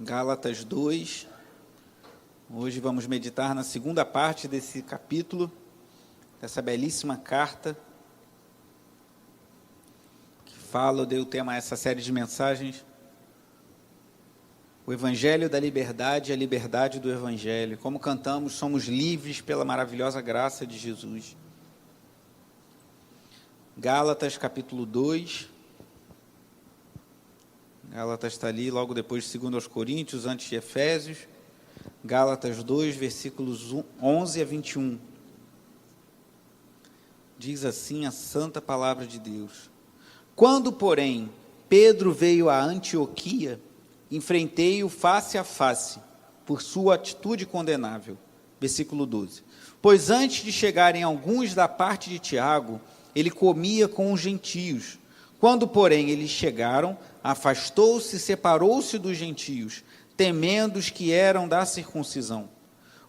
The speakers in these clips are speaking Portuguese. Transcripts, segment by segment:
Gálatas 2. Hoje vamos meditar na segunda parte desse capítulo, dessa belíssima carta, que fala, eu dei o tema a essa série de mensagens, o Evangelho da Liberdade e a Liberdade do Evangelho. Como cantamos, somos livres pela maravilhosa graça de Jesus. Gálatas capítulo 2, Gálatas está ali logo depois de 2 aos Coríntios, antes de Efésios. Gálatas 2, versículos 11 a 21. Diz assim a santa palavra de Deus: Quando, porém, Pedro veio a Antioquia, enfrentei-o face a face, por sua atitude condenável. Versículo 12. Pois antes de chegarem alguns da parte de Tiago, ele comia com os gentios. Quando, porém, eles chegaram, afastou-se e separou-se dos gentios, temendo os que eram da circuncisão.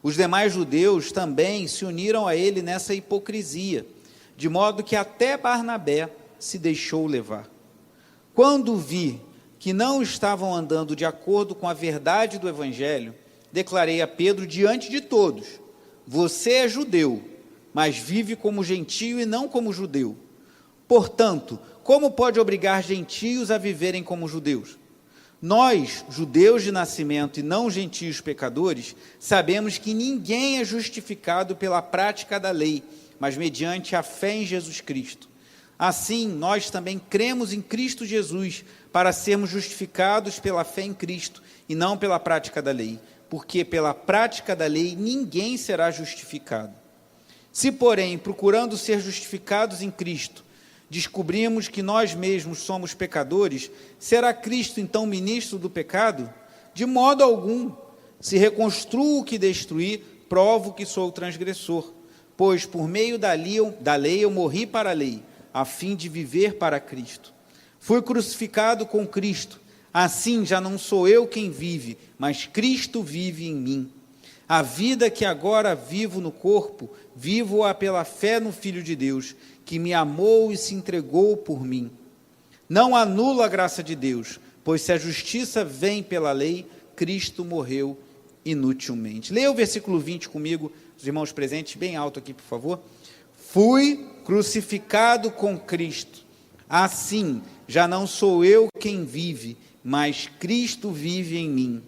Os demais judeus também se uniram a ele nessa hipocrisia, de modo que até Barnabé se deixou levar. Quando vi que não estavam andando de acordo com a verdade do Evangelho, declarei a Pedro diante de todos: você é judeu, mas vive como gentio e não como judeu. Portanto, como pode obrigar gentios a viverem como judeus? Nós, judeus de nascimento e não gentios pecadores, sabemos que ninguém é justificado pela prática da lei, mas mediante a fé em Jesus Cristo. Assim, nós também cremos em Cristo Jesus, para sermos justificados pela fé em Cristo, e não pela prática da lei, porque pela prática da lei ninguém será justificado. Se, porém, procurando ser justificados em Cristo, descobrimos que nós mesmos somos pecadores, será Cristo então ministro do pecado? De modo algum. Se reconstruo o que destruí, provo que sou transgressor, pois por meio da lei eu morri para a lei, a fim de viver para Cristo. Fui crucificado com Cristo, assim já não sou eu quem vive, mas Cristo vive em mim. A vida que agora vivo no corpo, vivo-a pela fé no Filho de Deus, que me amou e se entregou por mim. Não anulo a graça de Deus, pois se a justiça vem pela lei, Cristo morreu inutilmente. Leia o versículo 20 comigo, os irmãos presentes, bem alto aqui, por favor. Fui crucificado com Cristo, assim já não sou eu quem vive, mas Cristo vive em mim.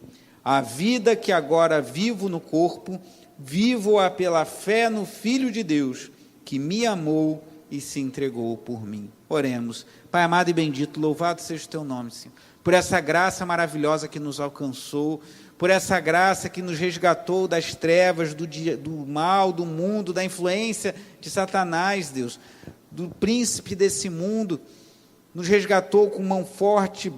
A vida que agora vivo no corpo, vivo-a pela fé no Filho de Deus, que me amou e se entregou por mim. Oremos. Pai amado e bendito, louvado seja o teu nome, Senhor, por essa graça maravilhosa que nos alcançou, por essa graça que nos resgatou das trevas, do mal, do mundo, da influência de Satanás, Deus, do príncipe desse mundo, nos resgatou com mão forte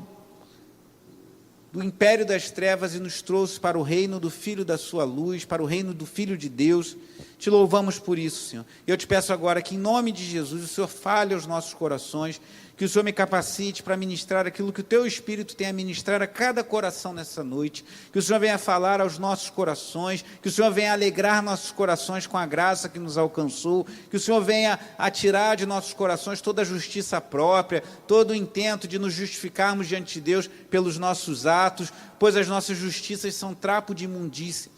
do império das trevas e nos trouxe para o reino do Filho da sua luz, para o reino do Filho de Deus. Te louvamos por isso, Senhor. Eu te peço agora que, em nome de Jesus, o Senhor fale aos nossos corações, que o Senhor me capacite para ministrar aquilo que o Teu Espírito tem a ministrar a cada coração nessa noite, que o Senhor venha falar aos nossos corações, que o Senhor venha alegrar nossos corações com a graça que nos alcançou, que o Senhor venha atirar de nossos corações toda a justiça própria, todo o intento de nos justificarmos diante de Deus pelos nossos atos, pois as nossas justiças são trapo de imundícia.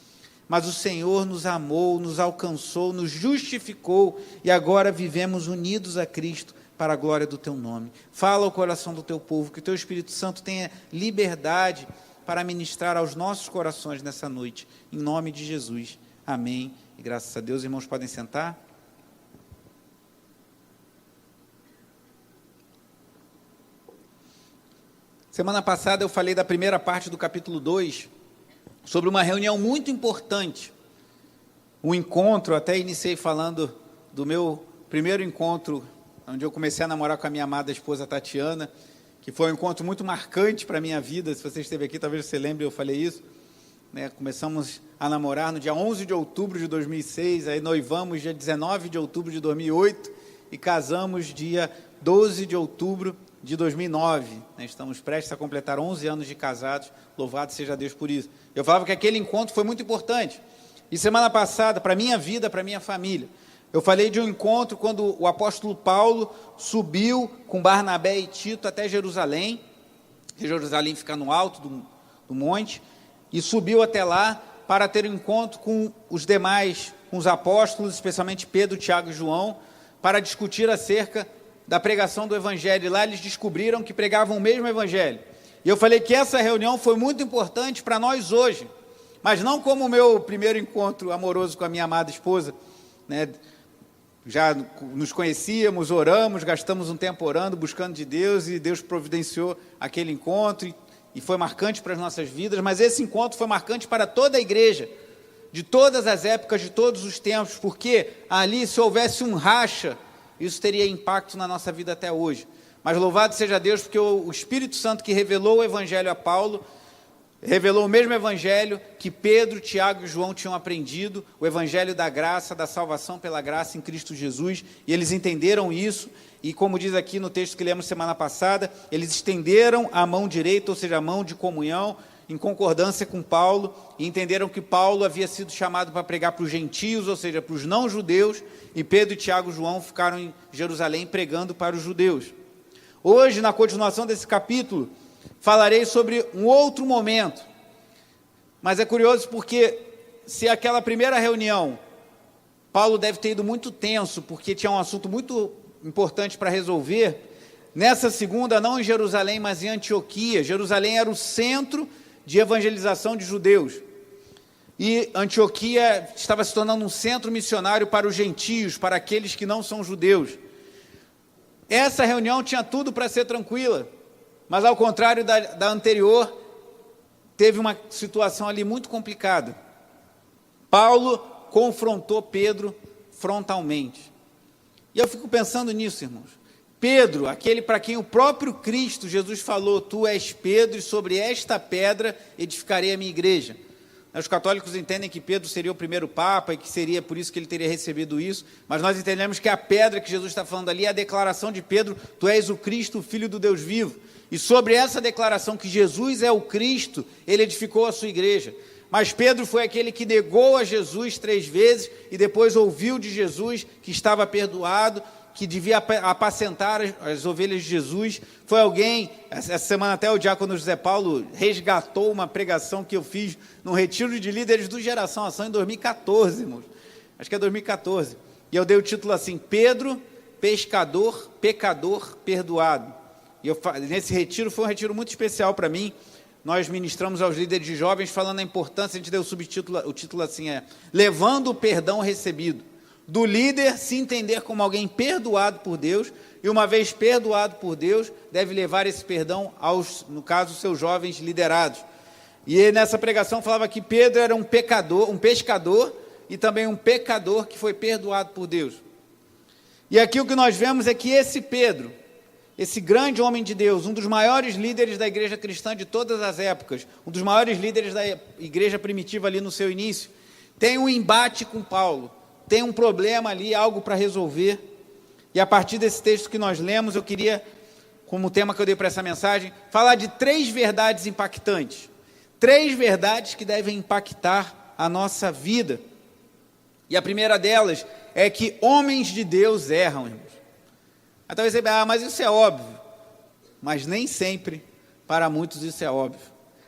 Mas o Senhor nos amou, nos alcançou, nos justificou e agora vivemos unidos a Cristo para a glória do Teu nome. Fala ao coração do Teu povo, que o Teu Espírito Santo tenha liberdade para ministrar aos nossos corações nessa noite, em nome de Jesus. Amém. E graças a Deus, irmãos, podem sentar. Semana passada eu falei da primeira parte do capítulo 2, sobre uma reunião muito importante, um encontro, até iniciei falando do meu primeiro encontro, onde eu comecei a namorar com a minha amada esposa Tatiana, que foi um encontro muito marcante para a minha vida. Se você esteve aqui, talvez você lembre, eu falei isso, né? Começamos a namorar no dia 11 de outubro de 2006, aí noivamos dia 19 de outubro de 2008 e casamos dia 12 de outubro de 2009, né? Estamos prestes a completar 11 anos de casados, louvado seja Deus por isso. Eu falava que aquele encontro foi muito importante, e semana passada, para a minha vida, para a minha família, eu falei de um encontro quando o apóstolo Paulo subiu com Barnabé e Tito até Jerusalém. Jerusalém fica no alto do monte, e subiu até lá para ter um encontro com os demais, com os apóstolos, especialmente Pedro, Tiago e João, para discutir acerca da pregação do Evangelho. E lá eles descobriram que pregavam o mesmo Evangelho. E eu falei que essa reunião foi muito importante para nós hoje, mas não como o meu primeiro encontro amoroso com a minha amada esposa, né? Já nos conhecíamos, oramos, gastamos um tempo orando, buscando de Deus, e Deus providenciou aquele encontro, e foi marcante para as nossas vidas, mas esse encontro foi marcante para toda a igreja, de todas as épocas, de todos os tempos, porque ali, se houvesse um racha, isso teria impacto na nossa vida até hoje. Mas louvado seja Deus, porque o Espírito Santo que revelou o Evangelho a Paulo, revelou o mesmo Evangelho que Pedro, Tiago e João tinham aprendido, o Evangelho da graça, da salvação pela graça em Cristo Jesus, e eles entenderam isso, e como diz aqui no texto que lemos semana passada, eles estenderam a mão direita, ou seja, a mão de comunhão, em concordância com Paulo, e entenderam que Paulo havia sido chamado para pregar para os gentios, ou seja, para os não-judeus, e Pedro, Tiago e João ficaram em Jerusalém pregando para os judeus. Hoje, na continuação desse capítulo, falarei sobre um outro momento, mas é curioso porque se aquela primeira reunião, Paulo deve ter ido muito tenso, porque tinha um assunto muito importante para resolver, nessa segunda, não em Jerusalém, mas em Antioquia. Jerusalém era o centro de evangelização de judeus, e Antioquia estava se tornando um centro missionário para os gentios, para aqueles que não são judeus. Essa reunião tinha tudo para ser tranquila, mas ao contrário da anterior, teve uma situação ali muito complicada. Paulo confrontou Pedro frontalmente. E eu fico pensando nisso, irmãos. Pedro, aquele para quem o próprio Cristo, Jesus falou, tu és Pedro, e sobre esta pedra edificarei a minha igreja. Os católicos entendem que Pedro seria o primeiro Papa, e que seria por isso que ele teria recebido isso, mas nós entendemos que a pedra que Jesus está falando ali é a declaração de Pedro, tu és o Cristo, o Filho do Deus vivo. E sobre essa declaração que Jesus é o Cristo, ele edificou a sua igreja. Mas Pedro foi aquele que negou a Jesus 3 vezes, e depois ouviu de Jesus que estava perdoado, que devia apacentar as ovelhas de Jesus. Foi alguém, essa semana até o diácono José Paulo resgatou uma pregação que eu fiz no retiro de líderes do Geração Ação em 2014, irmãos. Acho que é 2014. E eu dei o título assim, Pedro, pescador, pecador, perdoado. E nesse retiro, foi um retiro muito especial para mim. Nós ministramos aos líderes de jovens falando da importância, a gente deu o título assim, levando o perdão recebido. Do líder se entender como alguém perdoado por Deus, e uma vez perdoado por Deus, deve levar esse perdão aos, no caso, seus jovens liderados. E nessa pregação falava que Pedro era um pecador, um pescador, e também um pecador que foi perdoado por Deus. E aqui o que nós vemos é que esse Pedro, esse grande homem de Deus, um dos maiores líderes da igreja cristã de todas as épocas, um dos maiores líderes da igreja primitiva ali no seu início, tem um embate com Paulo, tem um problema ali, algo para resolver, e a partir desse texto que nós lemos, eu queria, como tema que eu dei para essa mensagem, falar de 3 verdades impactantes, 3 verdades que devem impactar a nossa vida, e a primeira delas é que homens de Deus erram, irmãos. Talvez você diga, mas isso é óbvio, mas nem sempre, para muitos isso é óbvio.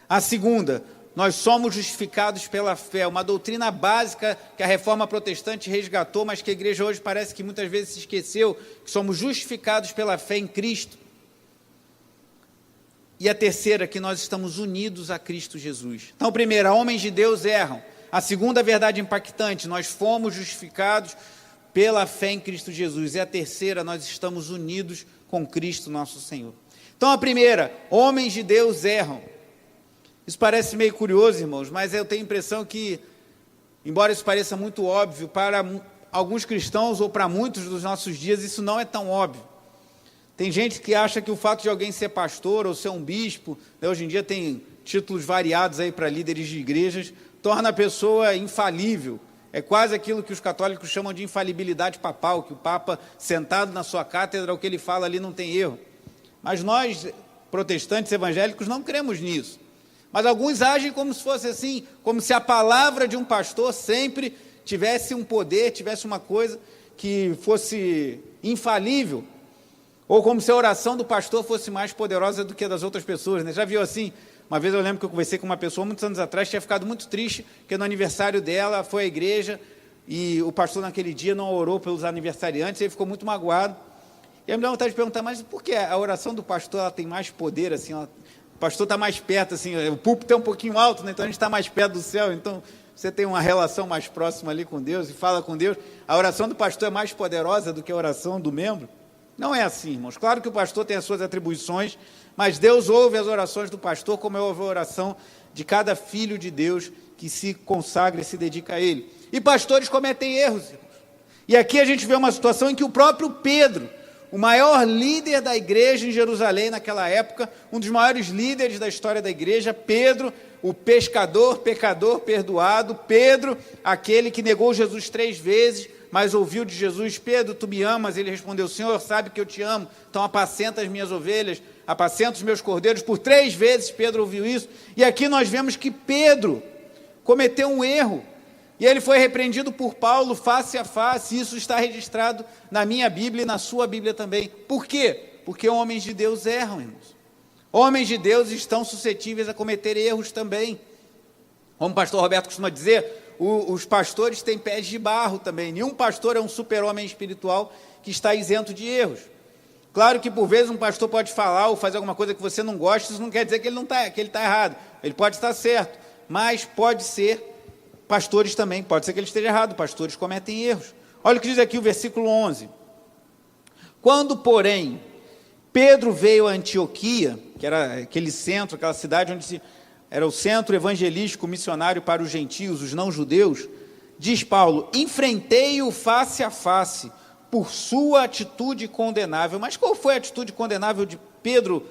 A segunda, nós somos justificados pela fé, uma doutrina básica que a Reforma Protestante resgatou, mas que a igreja hoje parece que muitas vezes se esqueceu, que somos justificados pela fé em Cristo. E a terceira, que nós estamos unidos a Cristo Jesus. Então, primeira, homens de Deus erram. A segunda verdade impactante, nós fomos justificados pela fé em Cristo Jesus. E a terceira, nós estamos unidos com Cristo nosso Senhor. Então, a primeira, homens de Deus erram. Isso parece meio curioso, irmãos, mas eu tenho a impressão que, embora isso pareça muito óbvio, para alguns cristãos ou para muitos dos nossos dias, isso não é tão óbvio. Tem gente que acha que o fato de alguém ser pastor ou ser um bispo, né, hoje em dia tem títulos variados aí para líderes de igrejas, torna a pessoa infalível. É quase aquilo que os católicos chamam de infalibilidade papal, que o Papa, sentado na sua cátedra, o que ele fala ali não tem erro. Mas nós, protestantes evangélicos, não cremos nisso. Mas alguns agem como se fosse assim, como se a palavra de um pastor sempre tivesse um poder, tivesse uma coisa que fosse infalível. Ou como se a oração do pastor fosse mais poderosa do que a das outras pessoas, né? Já viu assim? Uma vez eu lembro que eu conversei com uma pessoa, muitos anos atrás, tinha ficado muito triste, porque no aniversário dela foi à igreja, e o pastor naquele dia não orou pelos aniversariantes, ele ficou muito magoado. E aí me dá vontade de perguntar, mas por que a oração do pastor ela tem mais poder, assim, o pastor está mais perto, assim, o púlpito é um pouquinho alto, né? Então a gente está mais perto do céu, então você tem uma relação mais próxima ali com Deus, e fala com Deus, a oração do pastor é mais poderosa do que a oração do membro? Não é assim, irmãos. Claro que o pastor tem as suas atribuições, mas Deus ouve as orações do pastor, como ouve a oração de cada filho de Deus que se consagra e se dedica a Ele. E pastores cometem erros, irmãos. E aqui a gente vê uma situação em que o próprio Pedro, o maior líder da igreja em Jerusalém naquela época, um dos maiores líderes da história da igreja, Pedro, o pescador, pecador perdoado, Pedro, aquele que negou Jesus 3 vezes, mas ouviu de Jesus, Pedro, tu me amas? Ele respondeu, Senhor, sabe que eu te amo, então apacenta as minhas ovelhas, apacenta os meus cordeiros. Por 3 vezes Pedro ouviu isso, e aqui nós vemos que Pedro cometeu um erro, e ele foi repreendido por Paulo face a face. Isso está registrado na minha Bíblia e na sua Bíblia também. Por quê? Porque homens de Deus erram, irmãos. Homens de Deus estão suscetíveis a cometer erros também. Como o pastor Roberto costuma dizer, os pastores têm pés de barro também. Nenhum pastor é um super-homem espiritual que está isento de erros. Claro que por vezes um pastor pode falar ou fazer alguma coisa que você não gosta, isso não quer dizer que ele está errado. Ele pode estar certo, mas pode ser pastores também, pode ser que ele esteja errado, pastores cometem erros. Olha o que diz aqui o versículo 11. Quando, porém, Pedro veio a Antioquia, que era aquele centro, aquela cidade onde era o centro evangelístico missionário para os gentios, os não-judeus, diz Paulo, enfrentei-o face a face, por sua atitude condenável. Mas qual foi a atitude condenável de Pedro?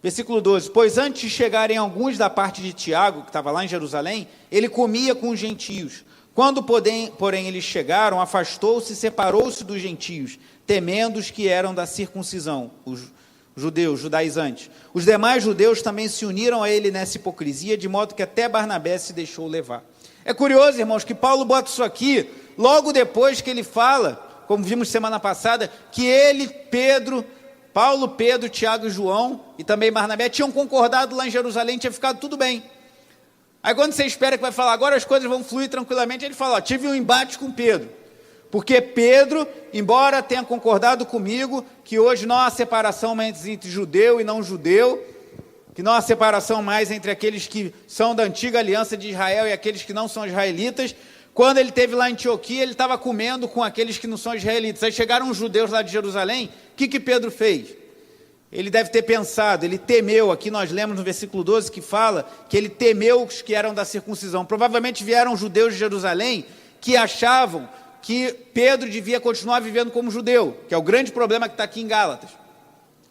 Versículo 12, pois antes de chegarem alguns da parte de Tiago, que estava lá em Jerusalém, ele comia com os gentios. Quando, porém, eles chegaram, afastou-se e separou-se dos gentios, temendo os que eram da circuncisão, os judeus, judaizantes. Os demais judeus também se uniram a ele nessa hipocrisia, de modo que até Barnabé se deixou levar. É curioso, irmãos, que Paulo bota isso aqui, logo depois que ele fala, como vimos semana passada, que ele, Paulo, Pedro, Tiago e João, e também Barnabé, tinham concordado lá em Jerusalém, tinha ficado tudo bem. Aí quando você espera que vai falar, agora as coisas vão fluir tranquilamente, ele fala, tive um embate com Pedro, porque Pedro, embora tenha concordado comigo, que hoje não há separação mais entre judeu e não judeu, que não há separação mais entre aqueles que são da antiga aliança de Israel e aqueles que não são israelitas, quando ele esteve lá em Antioquia, ele estava comendo com aqueles que não são israelitas. Aí chegaram os judeus lá de Jerusalém, o que Pedro fez? Ele deve ter pensado, ele temeu, aqui nós lemos no versículo 12 que fala que ele temeu os que eram da circuncisão. Provavelmente vieram judeus de Jerusalém que achavam que Pedro devia continuar vivendo como judeu, que é o grande problema que está aqui em Gálatas.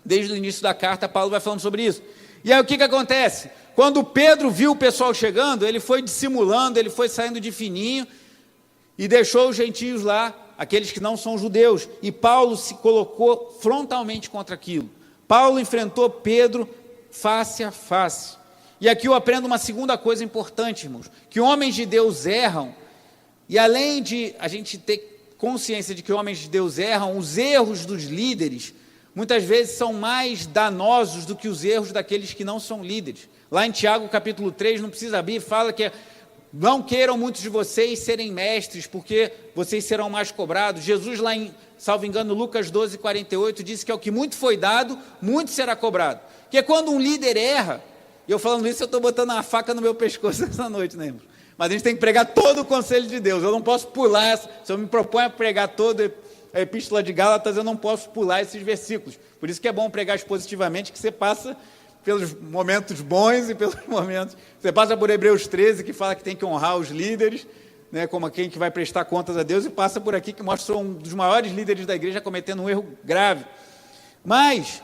Desde o início da carta, Paulo vai falando sobre isso. E aí o que acontece? Quando Pedro viu o pessoal chegando, ele foi dissimulando, ele foi saindo de fininho e deixou os gentios lá, aqueles que não são judeus. E Paulo se colocou frontalmente contra aquilo. Paulo enfrentou Pedro face a face. E aqui eu aprendo uma segunda coisa importante, irmãos, que homens de Deus erram, e além de a gente ter consciência de que homens de Deus erram, os erros dos líderes muitas vezes são mais danosos do que os erros daqueles que não são líderes. Lá em Tiago capítulo 3, não precisa abrir, fala que não queiram muitos de vocês serem mestres, porque vocês serão mais cobrados. Jesus lá em, salvo engano, Lucas 12, 48, disse que ao que muito foi dado, muito será cobrado. Que é quando um líder erra, e eu falando isso, eu estou botando uma faca no meu pescoço essa noite, né, irmão? Mas a gente tem que pregar todo o conselho de Deus, eu não posso pular, se eu me proponho a pregar toda a epístola de Gálatas, eu não posso pular esses versículos. Por isso que é bom pregar expositivamente, que você passa pelos momentos bons e pelos momentos... Você passa por Hebreus 13, que fala que tem que honrar os líderes, né, como quem que vai prestar contas a Deus, e passa por aqui que mostra um dos maiores líderes da igreja cometendo um erro grave. Mas,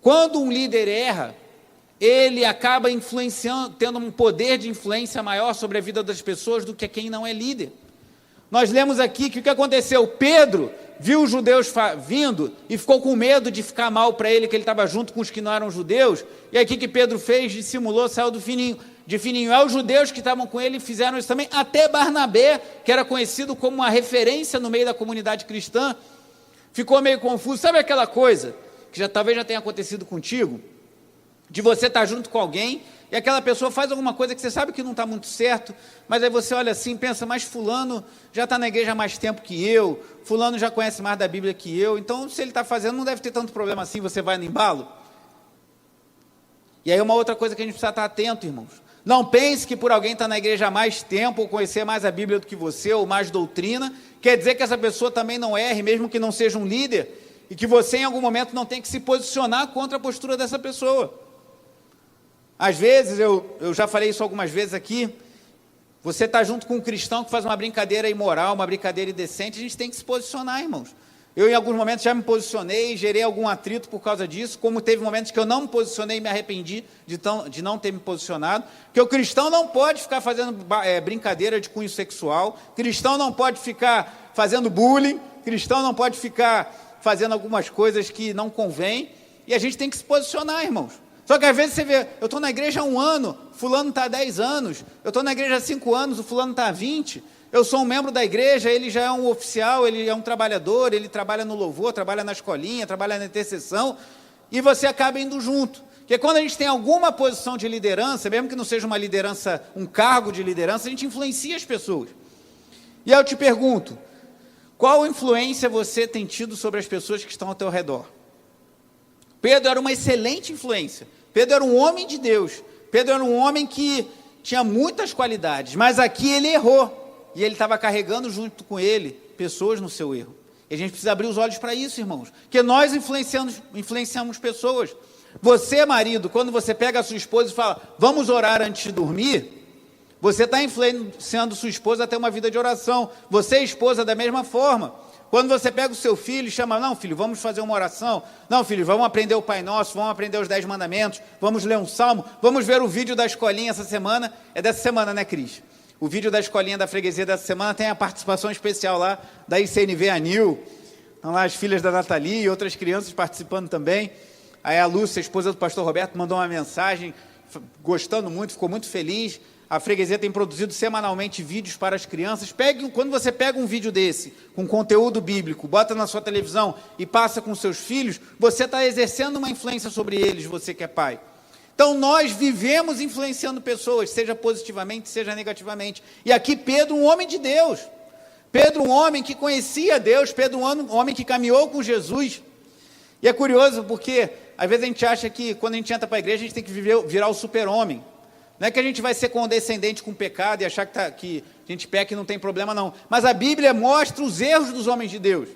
quando um líder erra, ele acaba influenciando, tendo um poder de influência maior sobre a vida das pessoas do que quem não é líder. Nós lemos aqui que o que aconteceu? Pedro viu os judeus vindo e ficou com medo de ficar mal para ele, que ele estava junto com os que não eram judeus, e aí o que Pedro fez? Dissimulou, saiu de fininho. Os judeus que estavam com ele fizeram isso também, até Barnabé, que era conhecido como uma referência no meio da comunidade cristã, ficou meio confuso. Sabe aquela coisa que talvez já tenha acontecido contigo, de você estar junto com alguém e aquela pessoa faz alguma coisa que você sabe que não está muito certo, mas aí você olha assim e pensa, mas fulano já está na igreja há mais tempo que eu, fulano já conhece mais da Bíblia que eu, então se ele está fazendo não deve ter tanto problema assim, você vai no embalo. E aí uma outra coisa que a gente precisa estar atento, irmãos, não pense que por alguém estar na igreja há mais tempo, ou conhecer mais a Bíblia do que você, ou mais doutrina, quer dizer que essa pessoa também não erre, mesmo que não seja um líder, e que você em algum momento não tem que se posicionar contra a postura dessa pessoa. Às vezes, eu já falei isso algumas vezes aqui, você está junto com um cristão que faz uma brincadeira imoral, uma brincadeira indecente, a gente tem que se posicionar, irmãos. Eu em alguns momentos já me posicionei, gerei algum atrito por causa disso, como teve momentos que eu não me posicionei e me arrependi de não ter me posicionado, porque o cristão não pode ficar fazendo brincadeira de cunho sexual, cristão não pode ficar fazendo bullying, cristão não pode ficar fazendo algumas coisas que não convém, e a gente tem que se posicionar, irmãos. Só que às vezes você vê, eu estou na igreja há 1 ano, fulano está há 10 anos, eu estou na igreja há 5 anos, o fulano está há 20, eu sou um membro da igreja, ele já é um oficial, ele é um trabalhador, ele trabalha no louvor, trabalha na escolinha, trabalha na intercessão, e você acaba indo junto. Porque quando a gente tem alguma posição de liderança, mesmo que não seja uma liderança, um cargo de liderança, a gente influencia as pessoas. E aí eu te pergunto, qual influência você tem tido sobre as pessoas que estão ao teu redor? Pedro era uma excelente influência. Pedro era um homem de Deus. Pedro era um homem que tinha muitas qualidades, mas aqui ele errou. E ele estava carregando junto com ele pessoas no seu erro. E a gente precisa abrir os olhos para isso, irmãos. Porque nós influenciamos pessoas. Você, marido, quando você pega a sua esposa e fala, vamos orar antes de dormir, você está influenciando sua esposa a ter uma vida de oração. Você, esposa, da mesma forma. Quando você pega o seu filho e chama, não, filho, vamos fazer uma oração. Não, filho, vamos aprender o Pai Nosso, vamos aprender os 10 mandamentos, vamos ler um salmo, vamos ver o vídeo da escolinha essa semana. É dessa semana, né, Cris? O vídeo da escolinha da freguesia dessa semana tem a participação especial lá da ICNV Anil. Estão lá as filhas da Nathalie e outras crianças participando também. Aí a Lúcia, a esposa do pastor Roberto, mandou uma mensagem, gostando muito, ficou muito feliz. A freguesia tem produzido semanalmente vídeos para as crianças. Quando você pega um vídeo desse, com conteúdo bíblico, bota na sua televisão e passa com seus filhos, você está exercendo uma influência sobre eles, você que é pai. Então nós vivemos influenciando pessoas, seja positivamente, seja negativamente. E aqui Pedro, um homem de Deus. Pedro, um homem que conhecia Deus. Pedro, um homem que caminhou com Jesus. E é curioso porque, às vezes a gente acha que, quando a gente entra para a igreja, a gente tem que virar o super-homem. Não é que a gente vai ser condescendente com o pecado e achar que a gente peca e não tem problema, não. Mas a Bíblia mostra os erros dos homens de Deus.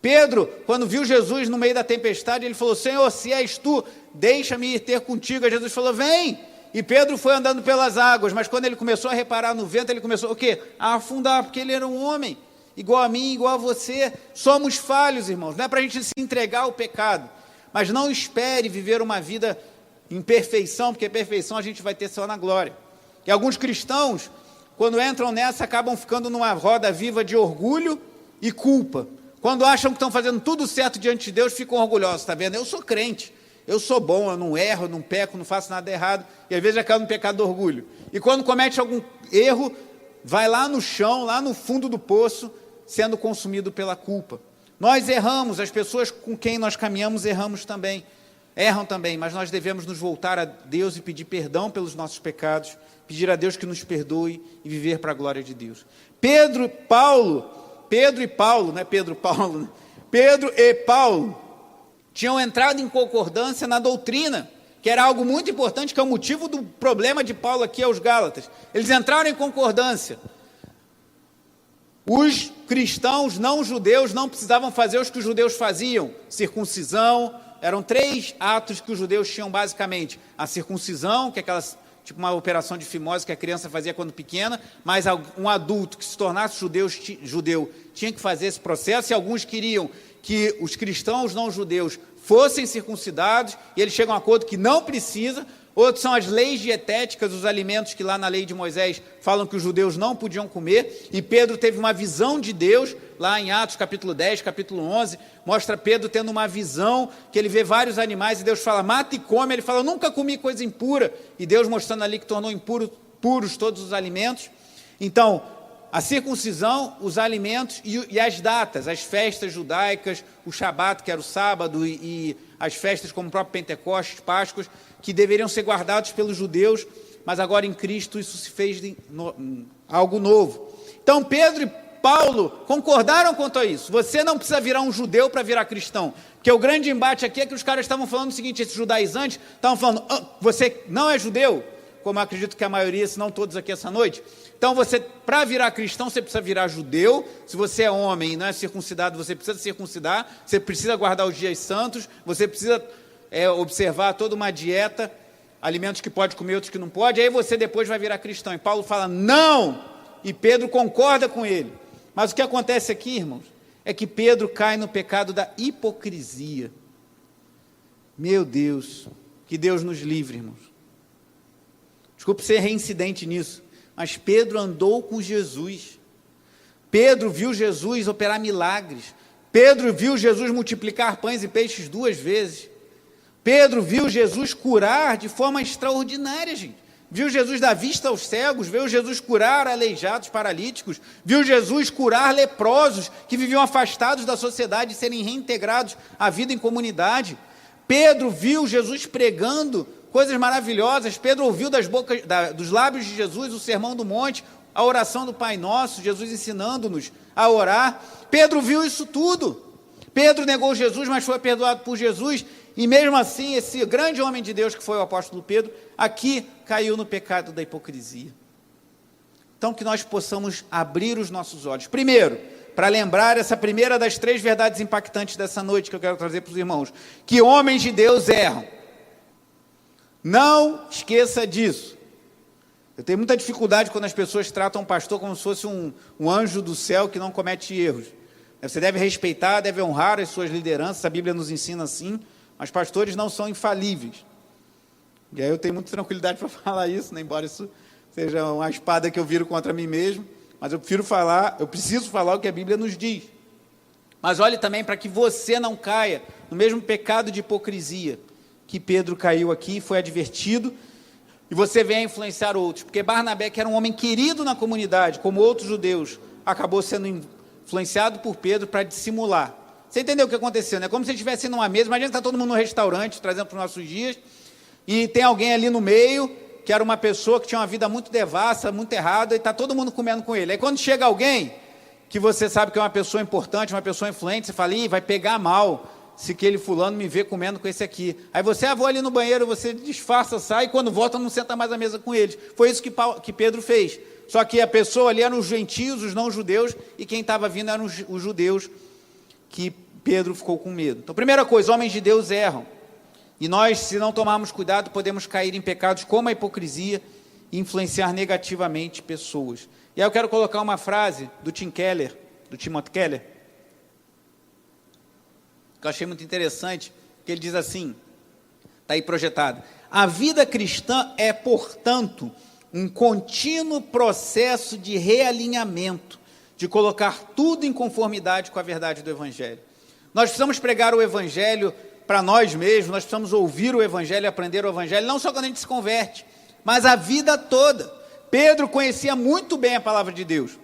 Pedro, quando viu Jesus no meio da tempestade, ele falou, Senhor, se és tu, deixa-me ir ter contigo. Aí Jesus falou, vem. E Pedro foi andando pelas águas, mas quando ele começou a reparar no vento, ele começou o quê? A afundar, porque ele era um homem, igual a mim, igual a você. Somos falhos, irmãos. Não é para a gente se entregar ao pecado, mas não espere viver uma vida em perfeição, porque perfeição a gente vai ter só na glória. E alguns cristãos, quando entram nessa, acabam ficando numa roda viva de orgulho e culpa. Quando acham que estão fazendo tudo certo diante de Deus, ficam orgulhosos, está vendo? Eu sou crente, eu sou bom, eu não erro, eu não peco, não faço nada errado, e às vezes acaba no pecado do orgulho. E quando comete algum erro, vai lá no chão, lá no fundo do poço, sendo consumido pela culpa. Nós erramos, as pessoas com quem nós caminhamos erram também, mas nós devemos nos voltar a Deus e pedir perdão pelos nossos pecados, pedir a Deus que nos perdoe e viver para a glória de Deus. Pedro e Paulo, tinham entrado em concordância na doutrina, que era algo muito importante, que é o motivo do problema de Paulo aqui aos Gálatas. Eles entraram em concordância. Os cristãos não judeus não precisavam fazer os que os judeus faziam, circuncisão. Eram 3 atos que os judeus tinham basicamente. A circuncisão, que é aquela, tipo uma operação de fimose que a criança fazia quando pequena, mas um adulto que se tornasse judeu tinha que fazer esse processo, e alguns queriam que os cristãos não judeus fossem circuncidados, e eles chegam a um acordo que não precisa. Outros são as leis dietéticas, os alimentos que lá na lei de Moisés falam que os judeus não podiam comer, e Pedro teve uma visão de Deus, lá em Atos capítulo 10, capítulo 11, mostra Pedro tendo uma visão, que ele vê vários animais, e Deus fala, mata e come, ele fala, eu nunca comi coisa impura, e Deus mostrando ali que tornou puros todos os alimentos. Então, a circuncisão, os alimentos e as datas, as festas judaicas, o Shabat, que era o sábado, e as festas como o próprio Pentecostes, Páscoas, que deveriam ser guardados pelos judeus, mas agora em Cristo isso se fez algo novo. Então Pedro e Paulo concordaram quanto a isso. Você não precisa virar um judeu para virar cristão, porque o grande embate aqui é que os caras estavam falando o seguinte, esses judaizantes estavam falando, você não é judeu, como eu acredito que a maioria, se não todos aqui essa noite. Então, para virar cristão, você precisa virar judeu. Se você é homem e não é circuncidado, você precisa circuncidar. Você precisa guardar os dias santos. Você precisa observar toda uma dieta, alimentos que pode comer, outros que não pode. Aí você depois vai virar cristão. E Paulo fala, não! E Pedro concorda com ele. Mas o que acontece aqui, irmãos, é que Pedro cai no pecado da hipocrisia. Meu Deus, que Deus nos livre, irmãos. Desculpe ser reincidente nisso, mas Pedro andou com Jesus. Pedro viu Jesus operar milagres. Pedro viu Jesus multiplicar pães e peixes 2 vezes. Pedro viu Jesus curar de forma extraordinária, gente. Viu Jesus dar vista aos cegos, viu Jesus curar aleijados, paralíticos, viu Jesus curar leprosos que viviam afastados da sociedade e serem reintegrados à vida em comunidade. Pedro viu Jesus pregando coisas maravilhosas. Pedro ouviu dos lábios de Jesus o sermão do monte, a oração do Pai Nosso, Jesus ensinando-nos a orar. Pedro viu isso tudo. Pedro negou Jesus, mas foi perdoado por Jesus, e mesmo assim, esse grande homem de Deus que foi o apóstolo Pedro, aqui caiu no pecado da hipocrisia. Então, que nós possamos abrir os nossos olhos. Primeiro, para lembrar essa primeira das 3 verdades impactantes dessa noite que eu quero trazer para os irmãos, que homens de Deus erram. Não esqueça disso. Eu tenho muita dificuldade quando as pessoas tratam o pastor como se fosse um anjo do céu que não comete erros. Você deve respeitar, deve honrar as suas lideranças, a Bíblia nos ensina assim, mas pastores não são infalíveis. E aí eu tenho muita tranquilidade para falar isso, né? Embora isso seja uma espada que eu viro contra mim mesmo, mas eu preciso falar o que a Bíblia nos diz. Mas olhe também para que você não caia no mesmo pecado de hipocrisia que Pedro caiu aqui e foi advertido, e você venha influenciar outros, porque Barnabé, que era um homem querido na comunidade, como outros judeus, acabou sendo influenciado por Pedro para dissimular. Você entendeu o que aconteceu, né? Como se ele estivesse numa mesa, imagina que está todo mundo no restaurante, trazendo para os nossos dias, e tem alguém ali no meio, que era uma pessoa que tinha uma vida muito devassa, muito errada, e está todo mundo comendo com ele. Aí quando chega alguém, que você sabe que é uma pessoa importante, uma pessoa influente, você fala, vai pegar mal, se aquele fulano me vê comendo com esse aqui. Aí você, vou ali no banheiro, você disfarça, sai, e quando volta não senta mais à mesa com eles. Foi isso que Pedro fez. Só que a pessoa ali eram os gentios, os não-judeus, e quem estava vindo eram os judeus, que Pedro ficou com medo. Então, primeira coisa, homens de Deus erram. E nós, se não tomarmos cuidado, podemos cair em pecados como a hipocrisia e influenciar negativamente pessoas. E aí eu quero colocar uma frase do Timothy Keller, que eu achei muito interessante, que ele diz assim, está aí projetado: a vida cristã é, portanto, um contínuo processo de realinhamento, de colocar tudo em conformidade com a verdade do Evangelho. Nós precisamos pregar o Evangelho para nós mesmos, nós precisamos ouvir o Evangelho e aprender o Evangelho, não só quando a gente se converte, mas a vida toda. Pedro conhecia muito bem a palavra de Deus,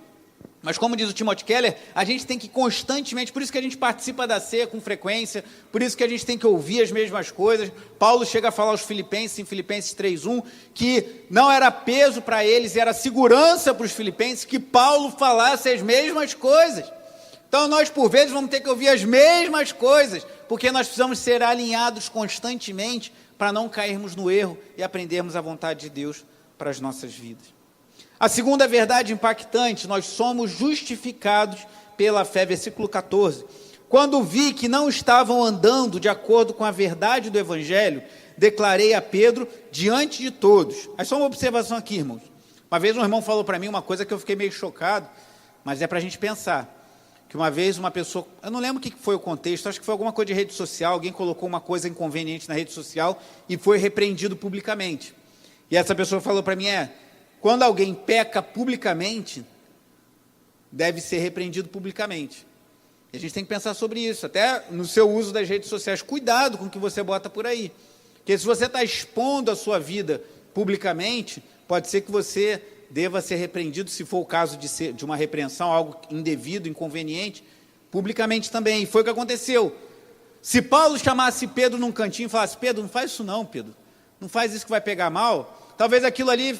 mas como diz o Timothy Keller, a gente tem que constantemente, por isso que a gente participa da ceia com frequência, por isso que a gente tem que ouvir as mesmas coisas. Paulo chega a falar aos Filipenses, em Filipenses 3:1, que não era peso para eles, era segurança para os filipenses que Paulo falasse as mesmas coisas. Então nós, por vezes, vamos ter que ouvir as mesmas coisas, porque nós precisamos ser alinhados constantemente para não cairmos no erro e aprendermos a vontade de Deus para as nossas vidas. A segunda verdade impactante, nós somos justificados pela fé, versículo 14. Quando vi que não estavam andando de acordo com a verdade do Evangelho, declarei a Pedro diante de todos. Aí só uma observação aqui, irmãos. Uma vez um irmão falou para mim uma coisa que eu fiquei meio chocado, mas é para a gente pensar. Que uma vez uma pessoa, eu não lembro o que foi o contexto, acho que foi alguma coisa de rede social, alguém colocou uma coisa inconveniente na rede social e foi repreendido publicamente. E essa pessoa falou para mim, quando alguém peca publicamente, deve ser repreendido publicamente. E a gente tem que pensar sobre isso, até no seu uso das redes sociais. Cuidado com o que você bota por aí. Porque se você está expondo a sua vida publicamente, pode ser que você deva ser repreendido, se for o caso de uma repreensão, algo indevido, inconveniente, publicamente também. E foi o que aconteceu. Se Paulo chamasse Pedro num cantinho e falasse: Pedro, não faz isso não, Pedro, não faz isso que vai pegar mal, talvez aquilo ali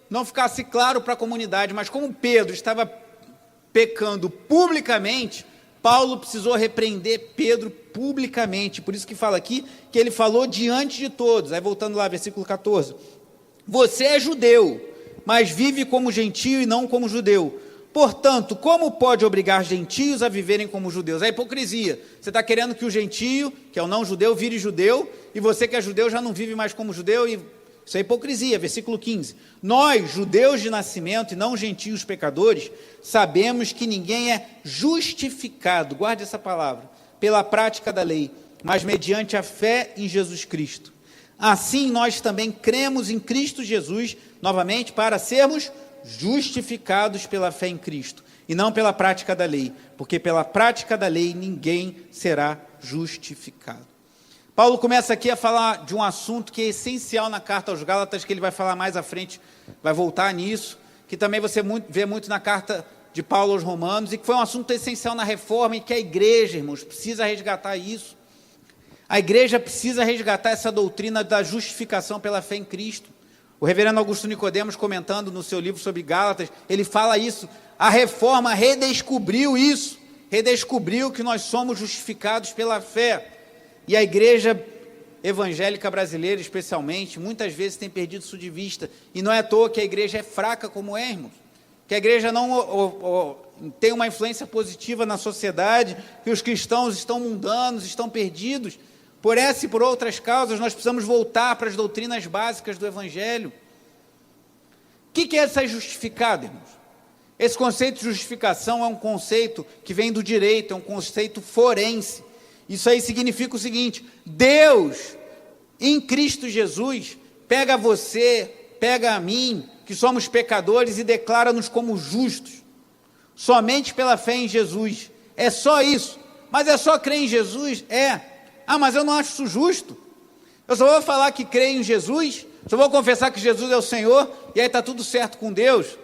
não ficasse claro para a comunidade, mas como Pedro estava pecando publicamente, Paulo precisou repreender Pedro publicamente. Por isso que fala aqui que ele falou diante de todos. Aí voltando lá, versículo 14: você é judeu, mas vive como gentio e não como judeu. Portanto, como pode obrigar gentios a viverem como judeus? É hipocrisia. Você está querendo que o gentio, que é o não judeu, vire judeu, e você que é judeu já não vive mais como judeu, e isso é hipocrisia. Versículo 15: nós, judeus de nascimento e não gentios pecadores, sabemos que ninguém é justificado, guarde essa palavra, pela prática da lei, mas mediante a fé em Jesus Cristo. Assim, nós também cremos em Cristo Jesus, novamente, para sermos justificados pela fé em Cristo, e não pela prática da lei, porque pela prática da lei ninguém será justificado. Paulo começa aqui a falar de um assunto que é essencial na carta aos Gálatas, que ele vai falar mais à frente, vai voltar nisso, que também você vê muito na carta de Paulo aos Romanos, e que foi um assunto essencial na reforma, e que a igreja, irmãos, precisa resgatar isso. A igreja precisa resgatar essa doutrina da justificação pela fé em Cristo. O reverendo Augusto Nicodemos, comentando no seu livro sobre Gálatas, ele fala isso. A reforma redescobriu isso, redescobriu que nós somos justificados pela fé. E a igreja evangélica brasileira, especialmente, muitas vezes tem perdido isso de vista. E não é à toa que a igreja é fraca como é, irmãos. Que a igreja não tem uma influência positiva na sociedade, que os cristãos estão mundanos, estão perdidos. Por essa e por outras causas, nós precisamos voltar para as doutrinas básicas do Evangelho. O que é ser justificado, irmãos? Esse conceito de justificação é um conceito que vem do direito, é um conceito forense. Isso aí significa o seguinte: Deus, em Cristo Jesus, pega você, pega a mim, que somos pecadores, e declara-nos como justos, somente pela fé em Jesus. É só isso. Mas é só crer em Jesus? É. Ah, mas eu não acho isso justo. Eu só vou falar que creio em Jesus, só vou confessar que Jesus é o Senhor, e aí está tudo certo com Deus.